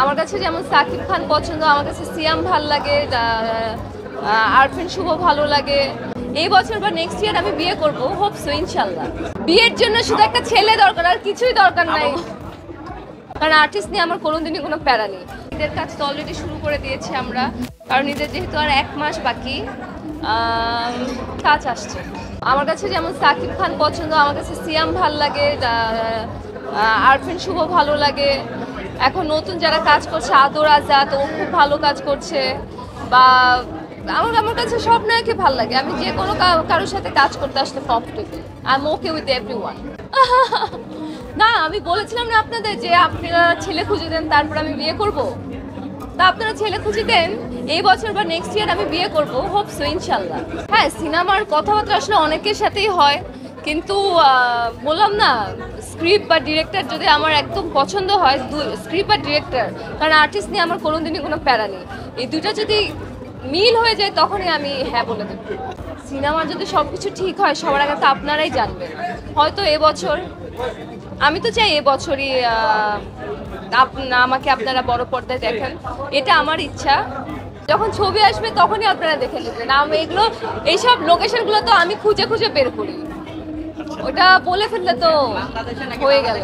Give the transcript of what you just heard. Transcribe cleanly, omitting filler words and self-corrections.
আমার কাছে যেমন সাকিব খান পছন্দ, আমার কাছে সিয়াম ভাল লাগে, আরফিন শুভ ভালো লাগে। এই বছর বা নেক্সট ইয়ার আমি বিয়ে করব, হোপসো ইনশাল্লাহ। বিয়ের জন্য শুধু একটা ছেলে দরকার, আর কিছুই দরকার নাই। কারণ আর্টিস্ট নিয়ে আমার কোনোদিনই কোনো প্যারা নেই। ঈদের কাজ তো অলরেডি শুরু করে দিয়েছি আমরা, কারণ ঈদের যেহেতু আর 1 মাস বাকি, কাজ আসছে। আমার কাছে যেমন সাকিব খান পছন্দ, আমার কাছে সিয়াম ভাল লাগে, আরফিন শুভ ভালো লাগে। এখন নতুন যারা কাজ করছে, আদর আজাদ, ও খুব ভালো কাজ করছে। বা আমার কাছে সব নায়কই ভালো লাগে। আমি যে কোনো কারোর সাথে কাজ করতে আসলে comfortable. I am okay with everyone. না, আমি বলেছিলাম না আপনাদের যে আপনারা ছেলে খুঁজে দেন তারপর আমি বিয়ে করব। তা আপনারা ছেলে খুঁজে দেন, এই বছর বা নেক্সট ইয়ার আমি বিয়ে করব, হোপসো ইনশাল্লাহ। হ্যাঁ, সিনেমার কথাবার্তা আসলে অনেকের সাথেই হয়, কিন্তু বললাম না, স্ক্রিপ্ট বা ডিরেক্টর যদি আমার একদম পছন্দ হয়, স্ক্রিপ্ট বা ডিরেক্টর, কারণ আর্টিস্ট নিয়ে আমার কোনোদিনই কোনো প্যারা নেই। এই দুটো যদি মিল হয়ে যায় তখনই আমি হ্যাঁ বলে দেব। সিনেমা যদি সবকিছু ঠিক হয়, সবার আগে তো আপনারাই জানবেন। হয়তো এবছর, আমি তো চাই এবছরই আমাকে আপনারা বড় পর্দায় দেখেন, এটা আমার ইচ্ছা। যখন ছবি আসবে তখনই আপনারা দেখে নেবেন। আমি এইসব লোকেশনগুলো তো আমি খুঁজে খুঁজে বের করি, ওটা বলে ফেললে তো হয়ে গেল।